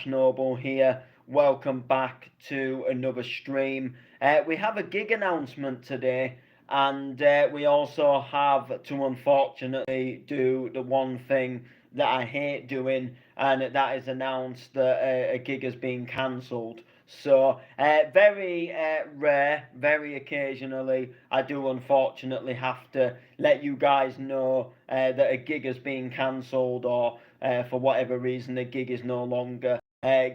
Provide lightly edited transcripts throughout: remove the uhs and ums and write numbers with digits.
Ash Noble here. Welcome back to another stream. We have a gig announcement today, and we also have to unfortunately do the one thing that I hate doing, and that is announce that a gig has been cancelled. So, very rare, very occasionally, I do unfortunately have to let you guys know that a gig has been cancelled, or for whatever reason the gig is no longer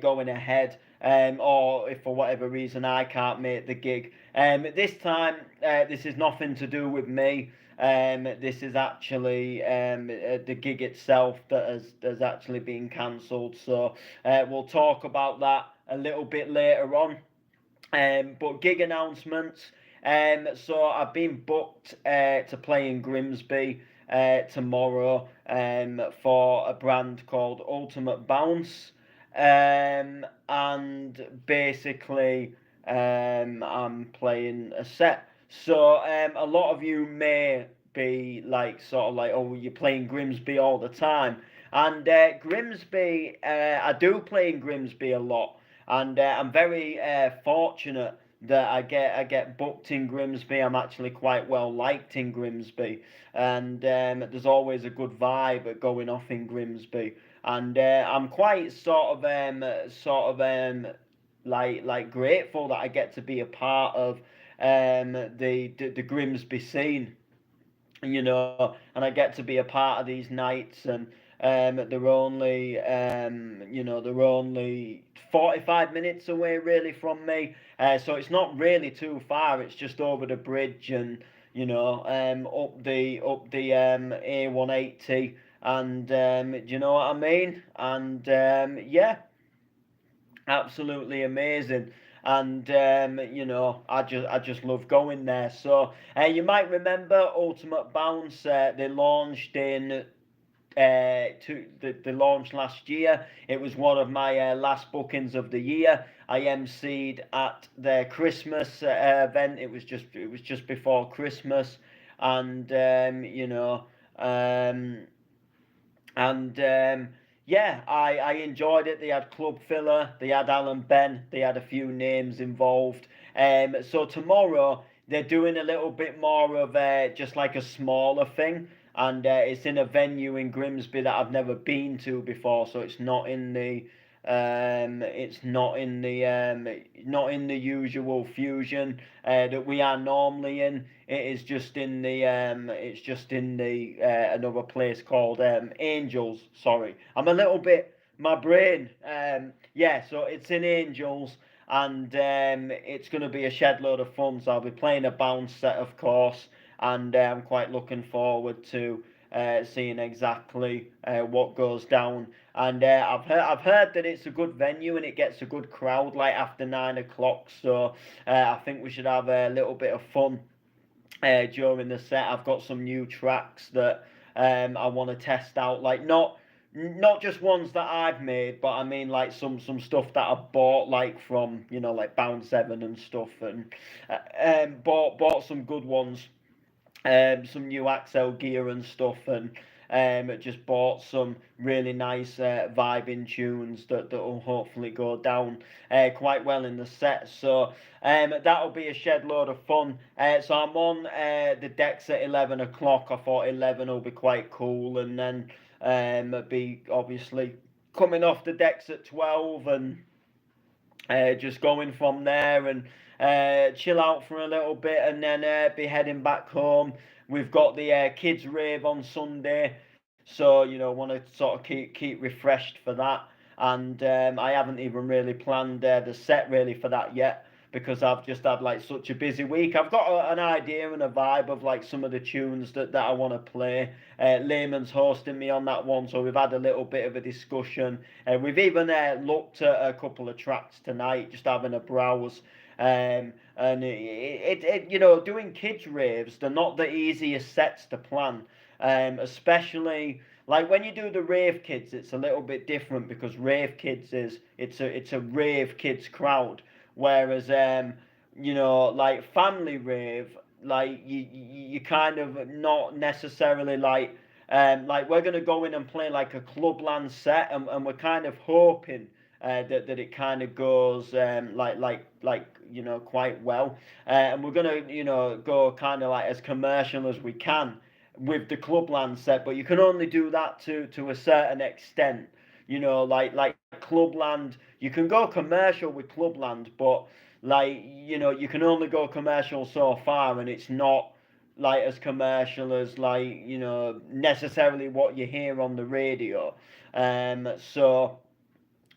going ahead, or if for whatever reason I can't make the gig. This time, this is nothing to do with me. This is actually the gig itself that has actually been cancelled. So we'll talk about that a little bit later on. But gig announcements. So I've been booked to play in Grimsby tomorrow for a brand called Ultimate Bounce. And basically, I'm playing a set. So a lot of you may be like, sort of like, oh, you're playing Grimsby all the time. And Grimsby, I do play in Grimsby a lot, and I'm very fortunate that I get booked in Grimsby. I'm actually quite well liked in Grimsby, and there's always a good vibe going off in Grimsby, and I'm quite like grateful that I get to be a part of the Grimsby scene, and I get to be a part of these nights, and they're only 45 minutes away really from me, so it's not really too far. It's just over the bridge, and up the A180, and do you know what I mean? And yeah, absolutely amazing. And I just love going there. So you might remember Ultimate Bounce. They launched in they launched last year. It was one of my last bookings of the year. I emceed at their Christmas event. It was just before Christmas, and um, and yeah, I enjoyed it. They had Club Filler, they had Alan Ben, they had a few names involved. So tomorrow they're doing a little bit more of just like a smaller thing, and it's in a venue in Grimsby that I've never been to before. So it's not in the usual Fusion that we are normally in. It's just in the another place called Angels. Sorry, I'm a little bit my brain. Yeah, so it's in Angels, and it's going to be a shed load of fun. So I'll be playing a bounce set, of course, and I'm quite looking forward to seeing exactly what goes down. And I've heard that it's a good venue and it gets a good crowd like after 9 o'clock. So I think we should have a little bit of fun during the set. I've got some new tracks that I want to test out, like not just ones that I've made, but I mean like some stuff that I bought, like from like Bound 7 and stuff, and bought some good ones, some new Axel gear and stuff, and just bought some really nice vibing tunes that will hopefully go down quite well in the set. So that'll be a shed load of fun. So I'm on the decks at 11 o'clock. I thought 11 will be quite cool, and then be obviously coming off the decks at 12, and just going from there, and chill out for a little bit, and then be heading back home. We've got the kids rave on Sunday, so want to sort of keep refreshed for that. And I haven't even really planned the set really for that yet, because I've just had like such a busy week. I've got an idea and a vibe of like some of the tunes that I want to play. Layman's hosting me on that one, so we've had a little bit of a discussion. We've even looked at a couple of tracks tonight, just having a browse. And doing kids raves, they're not the easiest sets to plan, especially like when you do the rave kids. It's a little bit different because rave kids it's a rave kids crowd, whereas like family rave, like you kind of not necessarily like we're gonna go in and play like a clubland set, and we're kind of hoping that it kind of goes quite well. And we're gonna go kind of like as commercial as we can with the Clubland set, but you can only do that to a certain extent. Like Clubland, you can go commercial with Clubland, but like you can only go commercial so far, and it's not like as commercial as like necessarily what you hear on the radio. So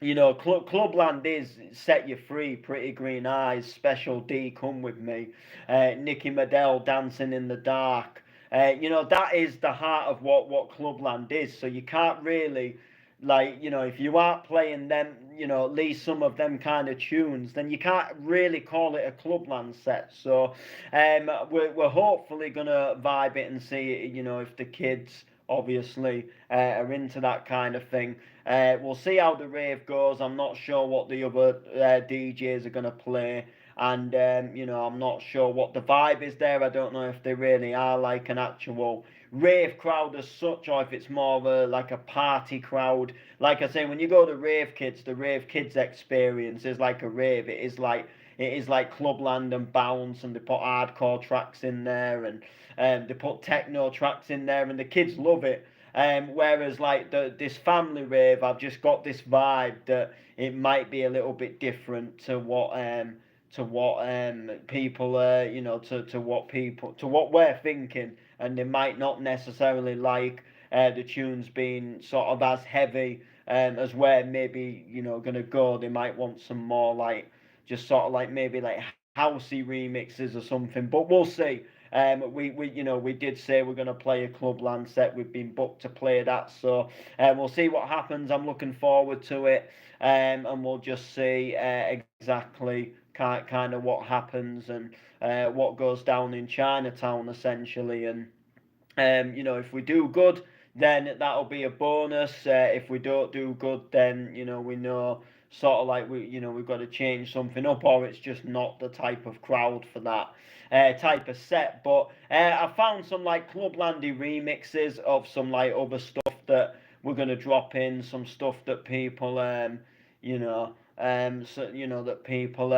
Clubland is Set You Free, Pretty Green Eyes, Special D, Come With Me, Nicky Medell, Dancing in the Dark. That is the heart of what Clubland is. So you can't really, like, if you aren't playing them, at least some of them kind of tunes, then you can't really call it a Clubland set. So we're hopefully going to vibe it and see, if the kids obviously are into that kind of thing. We'll see how the rave goes. I'm not sure what the other DJs are going to play. And, I'm not sure what the vibe is there. I don't know if they really are like an actual rave crowd as such, or if it's more of like a party crowd. Like I say, when you go to Rave Kids, the Rave Kids experience is like a rave. It is like Clubland and Bounce, and they put hardcore tracks in there, and they put techno tracks in there, and the kids love it. Whereas like this family rave, I've just got this vibe that it might be a little bit different to what people to what we're thinking, and they might not necessarily like the tunes being sort of as heavy as we're maybe gonna go. They might want some more like just sort of like maybe like housey remixes or something, but we'll see. We did say we're going to play a Clubland set. We've been booked to play that, so we'll see what happens. I'm looking forward to it, and we'll just see exactly kind of what happens, and what goes down in Chinatown essentially. And if we do good, then that'll be a bonus. If we don't do good, then we know sort of like we've got to change something up, or it's just not the type of crowd for that type of set. But I found some like Clublandy remixes of some like other stuff that we're gonna drop in, some stuff that people so that people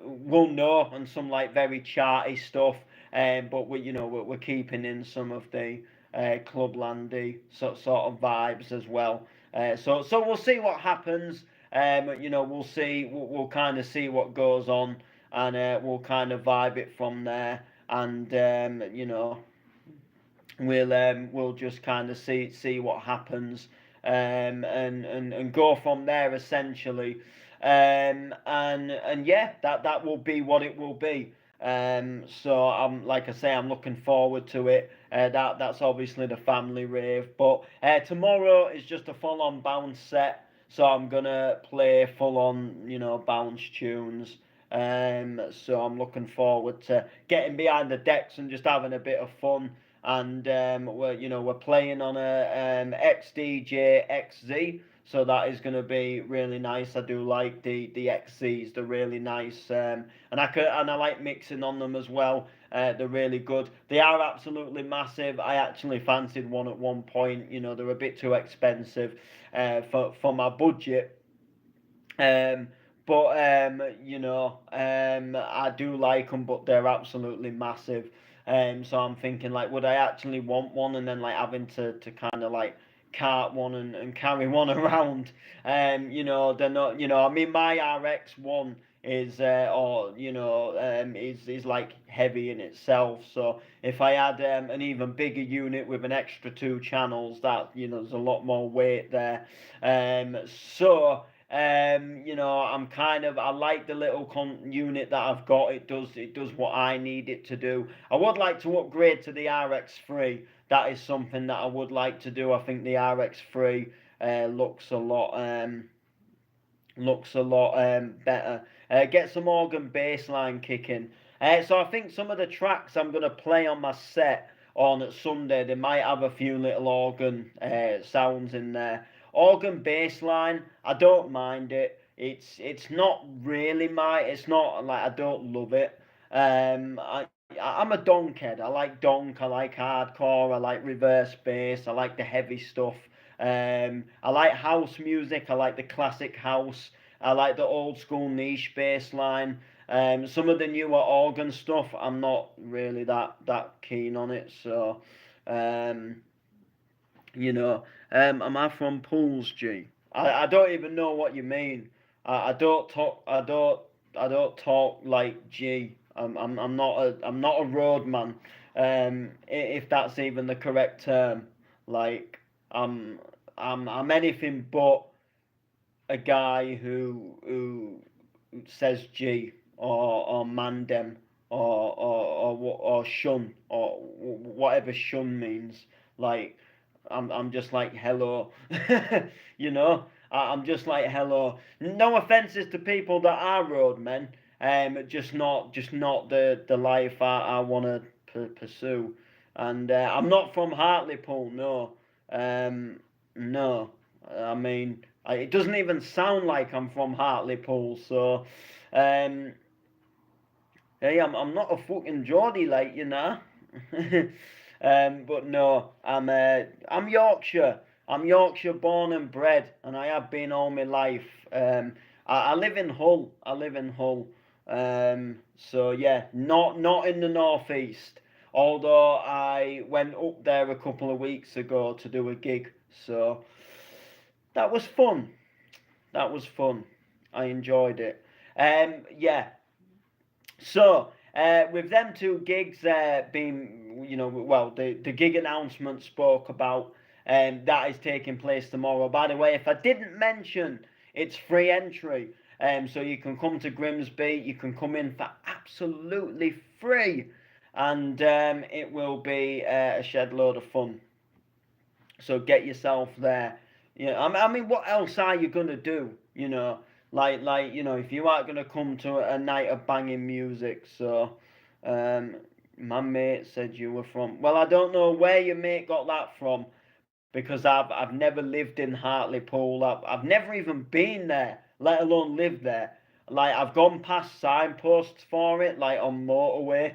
will know, and some like very charty stuff. But we're keeping in some of the Clublandy sort of vibes as well. So we'll see what happens. We'll see. We'll kind of see what goes on, and we'll kind of vibe it from there. And we'll just kind of see what happens, and go from there essentially. And yeah, that will be what it will be. So I'm like I say, I'm looking forward to it. That's obviously the family rave, but tomorrow is just a full on bounce set. So I'm gonna play full on bounce tunes. So I'm looking forward to getting behind the decks and just having a bit of fun. And we're playing on a XDJ XZ, so that is going to be really nice. I do like the XZs; they're really nice, and I like mixing on them as well. They're really good. They are absolutely massive. I actually fancied one at one point. They're a bit too expensive for my budget. Um, but I do like them, but they're absolutely massive. So I'm thinking like, would I actually want one, and then like having to kind of like cart one and carry one around? They're not. I mean, my RX one is is like heavy in itself. So if I had an even bigger unit with an extra two channels, that there's a lot more weight there. So I like the little unit that I've got. It does what I need it to do. I would like to upgrade to the RX3. That is something that I would like to do. I think the RX3 looks a lot better. Get some organ bass line kicking. So I think some of the tracks I'm gonna play on my set on Sunday, they might have a few little organ sounds in there. Organ bass line, I don't mind it. It's not really it's not like I don't love it. I'm a donkhead. I like donk. I like hardcore. I like reverse bass. I like the heavy stuff. I like house music. I like the classic house. I like the old school niche bass line. Some of the newer organ stuff, I'm not really that keen on it. So, um, you know, am I from Pools, G? I don't even know what you mean. I don't talk. I don't talk like G. I'm not a roadman. If that's even the correct term. Like I'm I'm anything but a guy who says G or mandem or shun or whatever shun means. Like I'm just like hello, you know. I'm just like hello. No offences to people that are roadmen. Just not the life I want to pursue. And I'm not from Hartlepool. No, no. I mean, it doesn't even sound like I'm from Hartlepool. So, um, hey, I'm not a fucking Geordie, like you know. But no, I'm Yorkshire. I'm Yorkshire born and bred, and I have been all my life. I live in Hull. I live in Hull. So yeah, not in the northeast. Although I went up there a couple of weeks ago to do a gig, so that was fun. That was fun. I enjoyed it. Yeah, so, with them two gigs being, well, the gig announcement spoke about that is taking place tomorrow. By the way, if I didn't mention, it's free entry. So you can come to Grimsby, you can come in for absolutely free, and it will be a shed load of fun. So get yourself there. Yeah, I mean, what else are you gonna do? If you are gonna come to a night of banging music. So, um, my mate said you were from. Well, I don't know where your mate got that from because I've never lived in Hartlepool. I've never even been there, let alone lived there. Like I've gone past signposts for it, like on motorway,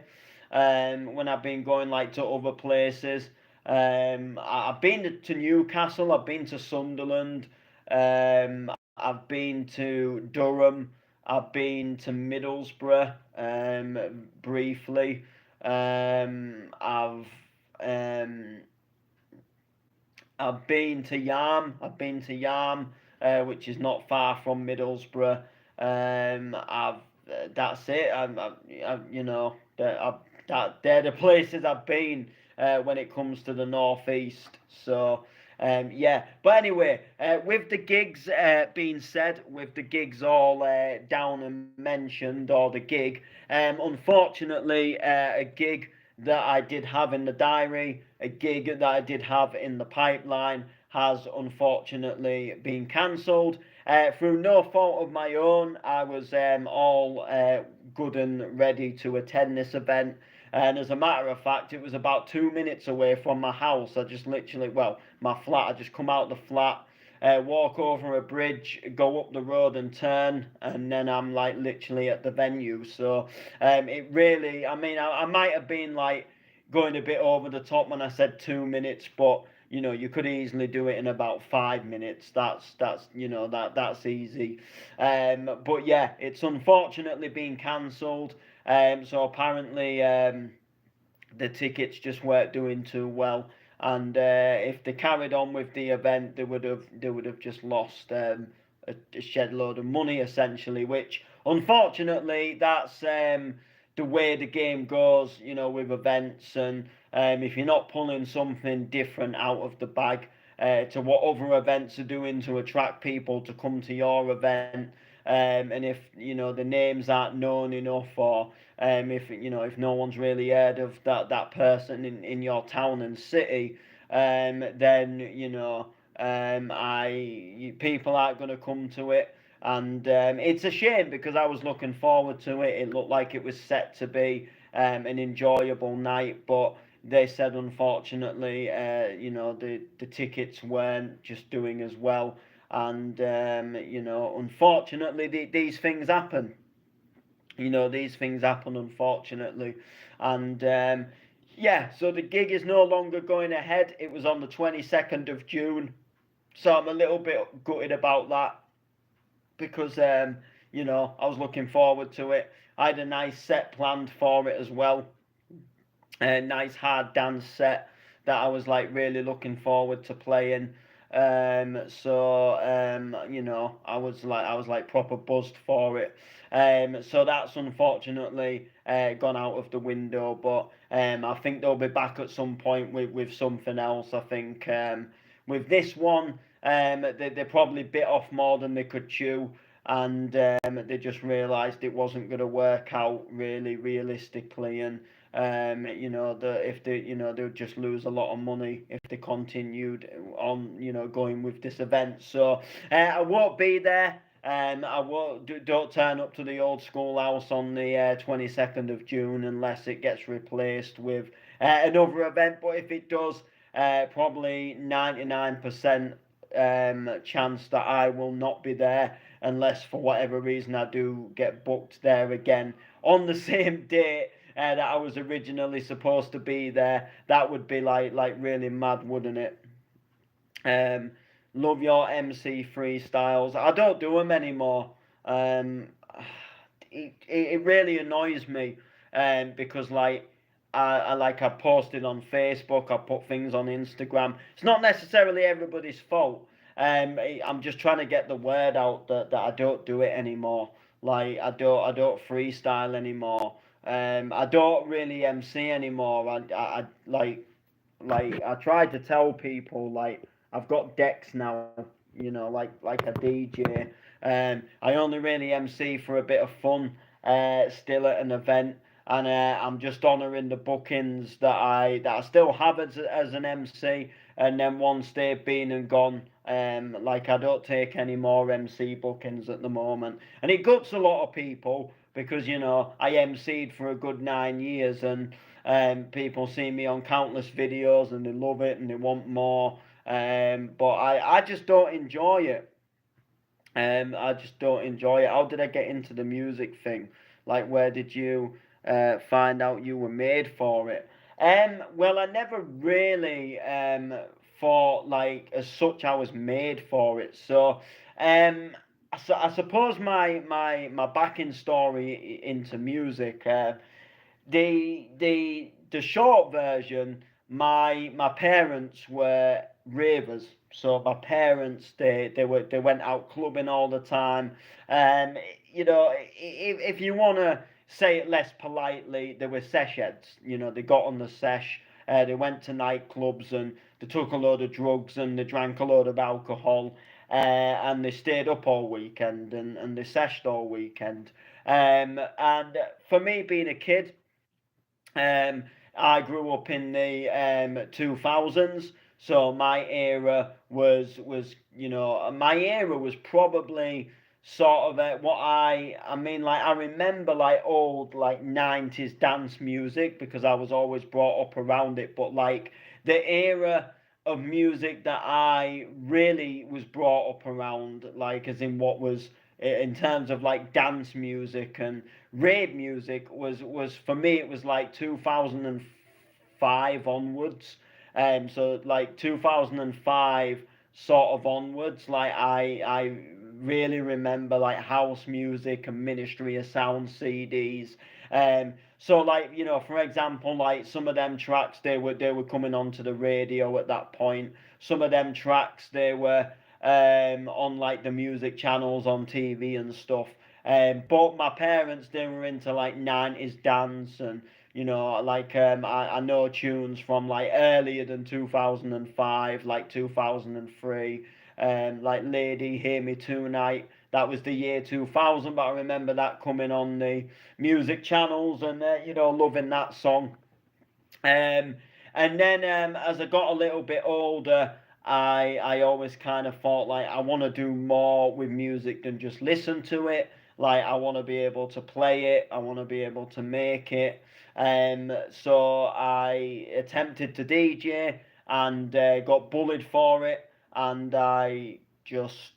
when I've been going like to other places. Have been to Newcastle. I've been to Sunderland. I've been to Durham. I've been to Middlesbrough briefly. I've um, I've been to Yarm. I've been to Yarm, which is not far from Middlesbrough. I've That's it. They're the places I've been when it comes to the northeast. So. Yeah, but anyway, with the gigs being said, with the gigs all down and mentioned, or the gig, unfortunately, a gig that I did have in the diary, a gig that I did have in the pipeline, has unfortunately been cancelled. Through no fault of my own, I was all good and ready to attend this event. And as a matter of fact, it was about 2 minutes away from my house. I just literally, well, my flat, I just come out the flat, walk over a bridge, go up the road and turn, and then I'm like literally at the venue. So it really, I mean, I might have been like going a bit over the top when I said 2 minutes, but you could easily do it in about 5 minutes. That's easy. But yeah, it's unfortunately been cancelled. So apparently the tickets just weren't doing too well, and if they carried on with the event, they would have just lost a shed load of money essentially. Which unfortunately, that's the way the game goes. With events, and if you're not pulling something different out of the bag to what other events are doing to attract people to come to your event. And if the names aren't known enough, or if no one's really heard of that person in your town and city, then people aren't going to come to it, and it's a shame because I was looking forward to it. It looked like it was set to be an enjoyable night, but they said unfortunately, the tickets weren't just doing as well, and unfortunately, these things happen. These things happen, unfortunately, and yeah. So the gig is no longer going ahead. It was on the 22nd of June. So I'm a little bit gutted about that because I was looking forward to it. I had a nice set planned for it as well, a nice hard dance set that I was like really looking forward to playing. I was like proper buzzed for it. So that's unfortunately gone out of the window, but I think they'll be back at some point with something else. I think with this one, they probably bit off more than they could chew, and they just realised it wasn't going to work out really realistically, and if they, they would just lose a lot of money if they continued on, going with this event. So I won't be there. I won't, don't turn up to the old schoolhouse on the 22nd of June unless it gets replaced with another event. But if it does, probably 99% chance that I will not be there unless for whatever reason I do get booked there again on the same date that I was originally supposed to be there. That would be like really mad, wouldn't it? Um, Love your MC freestyles. I don't do them anymore. Um, it really annoys me, because I posted on Facebook, I put things on Instagram. It's not necessarily everybody's fault. I'm just trying to get the word out that I don't do it anymore. Like I don't freestyle anymore. I don't really MC anymore. I I tried to tell people like I've got decks now, like a DJ. I only really MC for a bit of fun, still at an event, and I'm just honouring the bookings that I still have as an MC. And then once they've been and gone, like I don't take any more MC bookings at the moment, and it guts a lot of people because I MC'd for a good 9 years, and people see me on countless videos and they love it and they want more. But I just don't enjoy it. I just don't enjoy it. How did I get into the music thing? Like, where did you find out you were made for it? Well, I never really thought like as such I was made for it. Um, I suppose my backing story into music. The short version, my parents were ravers. So my parents they went out clubbing all the time. Um, if you wanna say it less politely, they were sesh heads. They got on the sesh. They went to nightclubs and they took a load of drugs and they drank a load of alcohol. And they stayed up all weekend and they seshed all weekend. And for me, being a kid, um, I grew up in the 2000s, so my era was probably sort of what I mean, like I remember like old like 90s dance music because I was always brought up around it, but like the era of music that I really was brought up around, like as in what was in terms of like dance music and rave music, was for me it was like 2005 onwards. So like 2005 sort of onwards, like I really remember like house music and Ministry of Sound CDs. So like for example, like some of them tracks they were coming onto the radio at that point. Some of them tracks they were on like the music channels on TV and stuff. But my parents they were into like 90s dance, and like I know tunes from like earlier than 2005, like 2003. Like Lady Hear Me Tonight, that was the year 2000, but I remember that coming on the music channels, and loving that song. um, and then as I got a little bit older, I always kind of thought like I want to do more with music than just listen to it. Like I want to be able to play it. I want to be able to make it. So I attempted to DJ and got bullied for it, and I just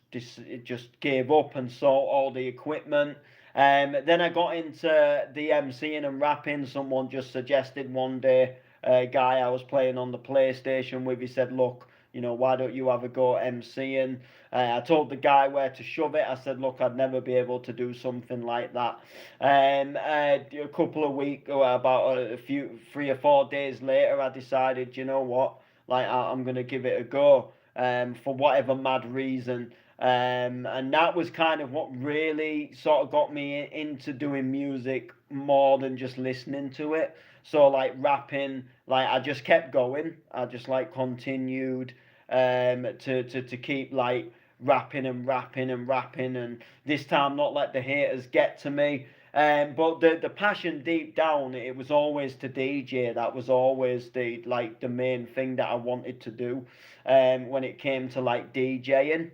gave up and sold all the equipment. Then I got into the MCing and rapping. Someone just suggested one day, a guy I was playing on the PlayStation with, he said, "Look, why don't you have a go at MCing? I told the guy where to shove it. I said, look, I'd never be able to do something like that. A couple of weeks, or about a few, 3 or 4 days later, I decided, you know what, like I'm gonna give it a go. For whatever mad reason. And that was kind of what really sort of got me into doing music more than just listening to it. So like rapping, like I just kept going. I just like continued to keep like rapping and rapping and rapping, and this time not let the haters get to me. But the passion deep down, it was always to DJ. That was always the main thing that I wanted to do. When it came to like DJing,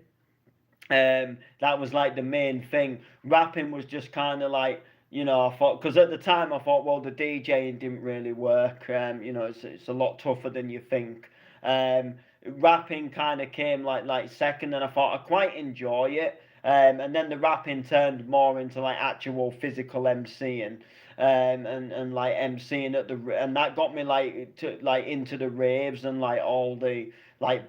that was like the main thing. Rapping was just kind of like, I thought, because at the time I thought, well, the DJing didn't really work. It's a lot tougher than you think. Um, Rapping kind of came like second, and I thought I quite enjoy it. And then the rapping turned more into like actual physical MCing, and like MCing at and that got me like into the raves and like all the like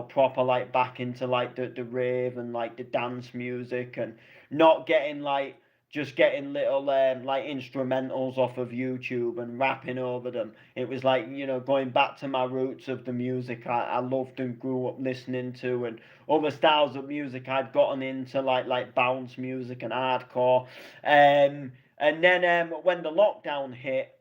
proper like back into like the rave and like the dance music, and not getting like just getting little like instrumentals off of YouTube and rapping over them. It was like going back to my roots of the music I loved and grew up listening to, and other styles of music I'd gotten into like bounce music and hardcore. And then when the lockdown hit,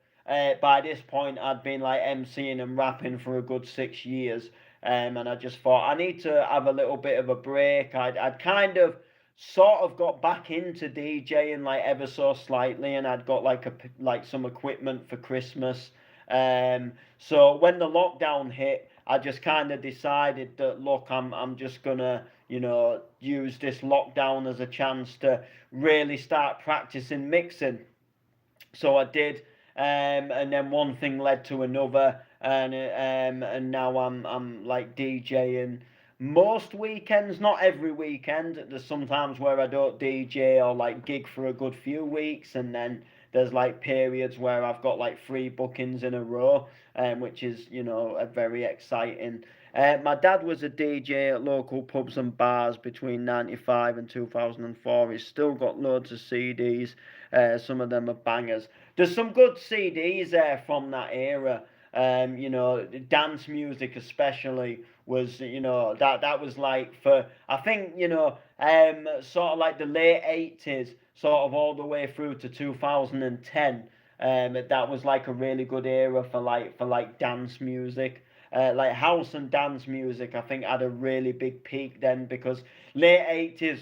by this point I'd been like MCing and rapping for a good 6 years. And I just thought I need to have a little bit of a break. I'd kind of sort of got back into DJing like ever so slightly, and I'd got like some equipment for Christmas. So when the lockdown hit, I just kind of decided that look, I'm just gonna use this lockdown as a chance to really start practicing mixing. So I did, and then one thing led to another, and now I'm like DJing most weekends, not every weekend. There's sometimes where I don't DJ or like gig for a good few weeks, and then there's like periods where I've got like 3 bookings in a row, which is a very exciting. My dad was a DJ at local pubs and bars between 95 and 2004. He's still got loads of CDs. Some of them are bangers. There's some good CDs there from that era. Dance music especially was, that was like for, I think, sort of like the late 80s, sort of all the way through to 2010. That was like a really good era for like dance music. Like house and dance music, I think had a really big peak then, because late 80s,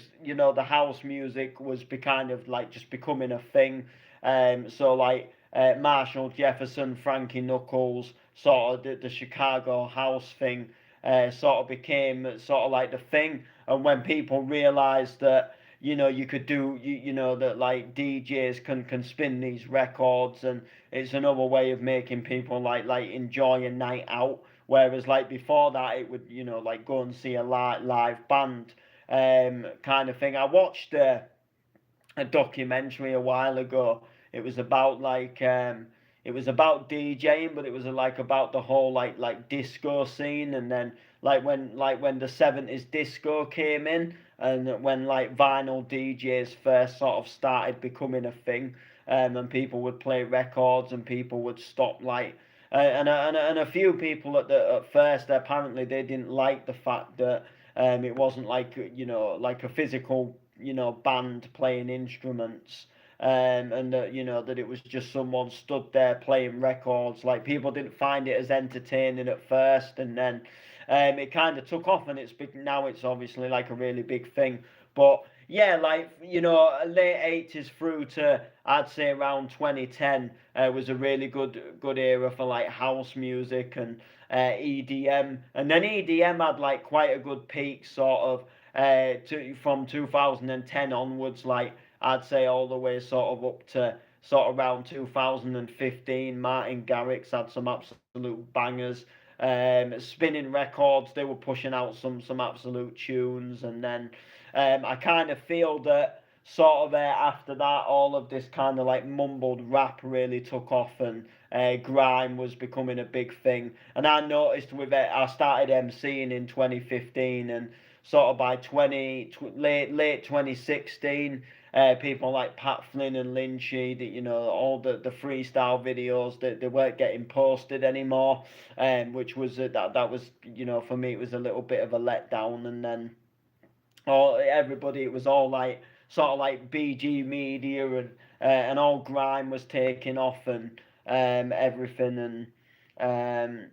the house music was kind of like just becoming a thing. So like Marshall Jefferson, Frankie Knuckles, sort of the Chicago house thing, sort of became sort of like the thing. And when people realised that you could do that like DJs can spin these records, and it's another way of making people like enjoy a night out. Whereas like before that, it would like go and see a live band, kind of thing. I watched a documentary a while ago. It was about it was about DJing, but it was like about the whole like disco scene, and then like when the 70s disco came in, and when like vinyl DJs first sort of started becoming a thing, and people would play records and people would stop like. And a few people at first, apparently they didn't like the fact that it wasn't like like a physical band playing instruments, and that that it was just someone stood there playing records. Like people didn't find it as entertaining at first, and then it kind of took off, and it's big now. It's obviously like a really big thing. But yeah, like late 80s through to I'd say around 2010 was a really good era for like house music and EDM, and then EDM had like quite a good peak sort of from 2010 onwards, like I'd say all the way sort of up to sort of around 2015. Martin Garrix had some absolute bangers. Spinning records, they were pushing out some absolute tunes, and then I kind of feel that sort of after that, all of this kind of like mumbled rap really took off, and grime was becoming a big thing. And I noticed with it, I started MCing in 2015, and sort of by late 2016, people like Pat Flynn and Lynchy, that all the freestyle videos that they weren't getting posted anymore, which was that was for me it was a little bit of a letdown. And then all everybody, it was all like sort of like BG Media, and all grime was taking off, and everything, and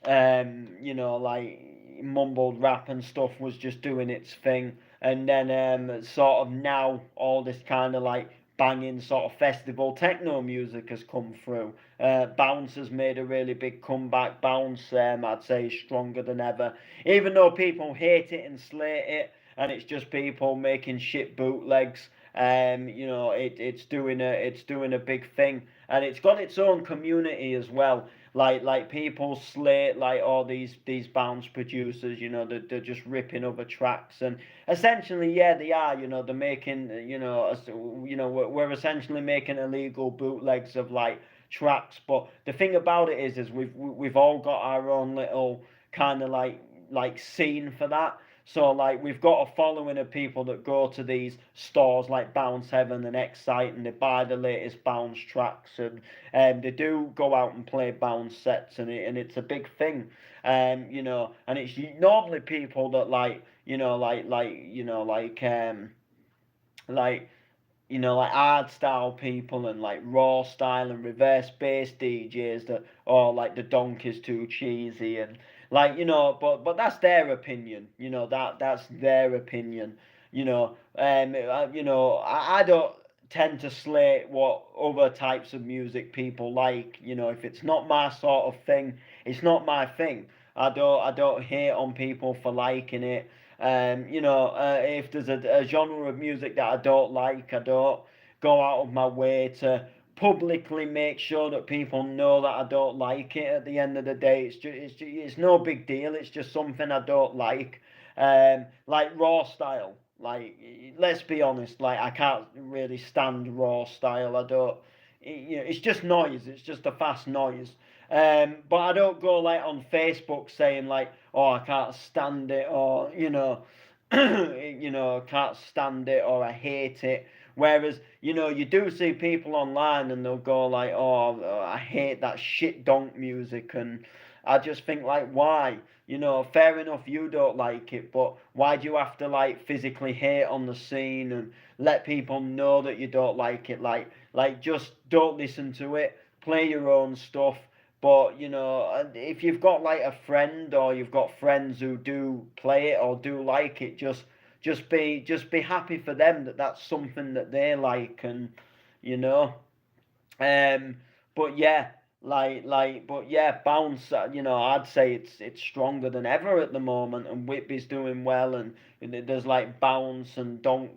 like mumbled rap and stuff was just doing its thing. And then sort of now all this kind of like banging sort of festival techno music has come through. Bounce has made a really big comeback. Bounce, I'd say, is stronger than ever. Even though people hate it and slate it, and it's just people making shit bootlegs. It's doing a big thing, and it's got its own community as well. Like people slate like all these bounce producers, they're just ripping other tracks, and essentially, yeah, they are, they're making, we're essentially making illegal bootlegs of like tracks. But the thing about it is we've all got our own little kind of like scene for that. So like we've got a following of people that go to these stores like Bounce Heaven and Excite, and they buy the latest bounce tracks, and they do go out and play bounce sets, and it's a big thing. And it's normally people that like like hard style people, and like raw style and reverse bass DJs that, or like the donkey's too cheesy, and like but that's their opinion. That's their opinion. I don't tend to slate what other types of music people like. If it's not my sort of thing, it's not my thing. I don't hate on people for liking it. If there's a genre of music that I don't like, I don't go out of my way to publicly make sure that people know that I don't like it. At the end of the day, it's no big deal. It's just something I don't like. Like raw style. Like, let's be honest. Like, I can't really stand raw style. I don't. It's just noise. It's just a fast noise. But I don't go like on Facebook saying like, oh, I can't stand it, or can't stand it, or I hate it. Whereas, you do see people online and they'll go like, oh, I hate that shit donk music, and I just think like, why? Fair enough, you don't like it, but why do you have to like physically hate on the scene and let people know that you don't like it? Like just don't listen to it. Play your own stuff. But if you've got like a friend, or you've got friends who do play it or do like it, just be happy for them that that's something that they like. And you know um but yeah, but yeah, bounce, I'd say it's stronger than ever at the moment, and Whitby's doing well, and there's like bounce and donk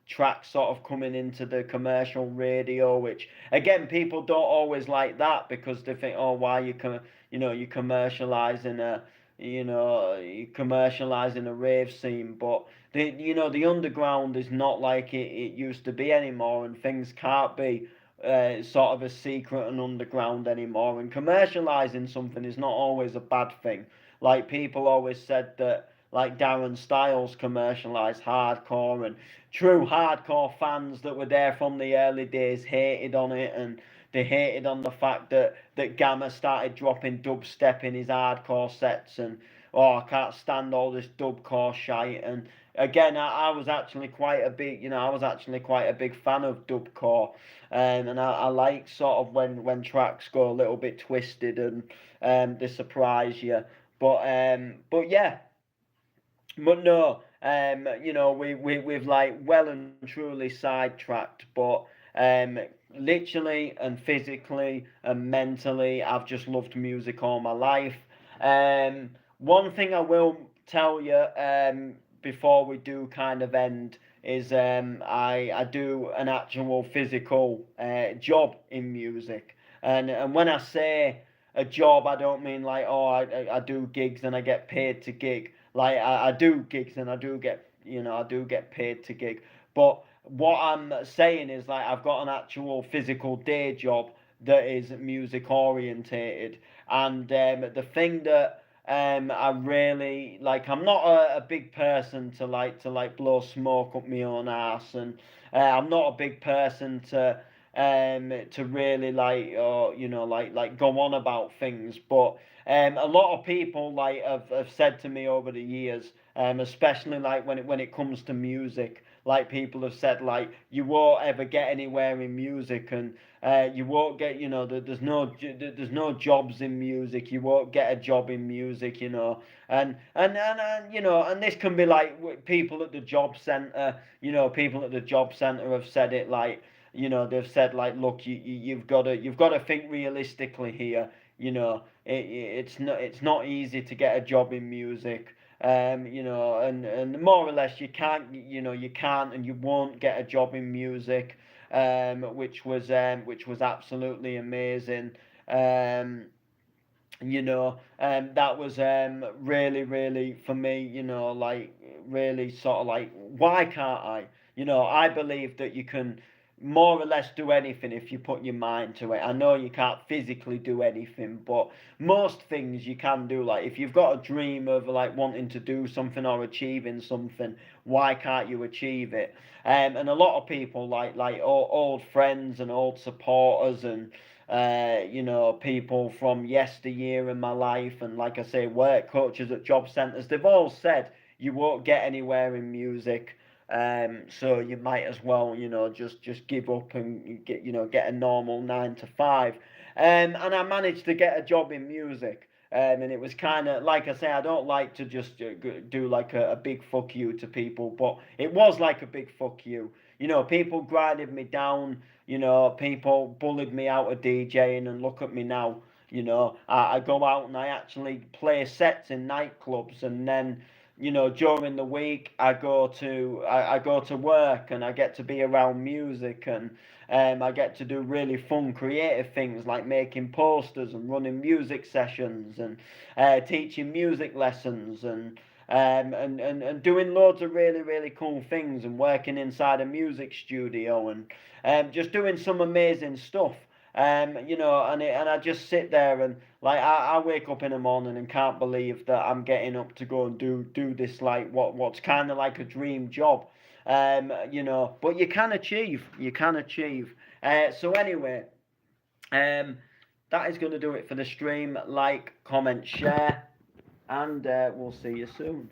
tracks sort of coming into the commercial radio, which again people don't always like that, because they think, oh, why you commercializing you commercializing a rave scene. But the underground is not like it used to be anymore, and things can't be sort of a secret and underground anymore. And commercializing something is not always a bad thing. Like people always said that like Darren Styles commercialized hardcore, and true hardcore fans that were there from the early days hated on it, and they hated on the fact that Gamma started dropping dubstep in his hardcore sets, and oh, I can't stand all this dubcore shite. And again, I was actually quite a big, I was actually quite a big fan of dubcore, and I like sort of when tracks go a little bit twisted, and they surprise you. But yeah, but no, we've like well and truly sidetracked, but literally and physically and mentally, I've just loved music all my life. One thing I will tell you before we do kind of end is I do an actual physical job in music, and when I say a job, I don't mean like, oh, I do gigs and I get paid to gig. Like I do gigs and I do get paid to gig. But what I'm saying is like I've got an actual physical day job that is music orientated, and the thing that I really like, I'm not a big person to blow smoke up my own ass, and I'm not a big person to really like go on about things, but a lot of people like have said to me over the years, especially like when it comes to music, like people have said like you won't ever get anywhere in music, and you won't get, there's no jobs in music, you won't get a job in music, and this can be like people at the job center, people at the job center have said it like, they've said like, look, you've got to think realistically here, it's not easy to get a job in music, and more or less you can't and you won't get a job in music, which was absolutely amazing. Um, that was really, really for me, like really sort of like, why can't I? I believe that you can more or less do anything if you put your mind to it. I know you can't physically do anything, but most things you can do. Like if you've got a dream of like wanting to do something or achieving something, why can't you achieve it? And a lot of people like old friends and old supporters and people from yesteryear in my life, and like I say, work coaches at job centres, they've all said you won't get anywhere in music. So you might as well, just give up and get a normal 9 to 5. And I managed to get a job in music. And it was kind of like I say, I don't like to just do like a big fuck you to people, but it was like a big fuck you. People grinded me down. People bullied me out of DJing, and look at me now. I go out and I actually play sets in nightclubs, and then during the week I go to work and I get to be around music, and I get to do really fun creative things like making posters and running music sessions and teaching music lessons, and doing loads of really, really cool things, and working inside a music studio, and just doing some amazing stuff. And I just sit there and like I wake up in the morning and can't believe that I'm getting up to go and do this, like what's kind of like a dream job. But you can achieve. So anyway, that is going to do it for the stream. Like, comment, share, and we'll see you soon.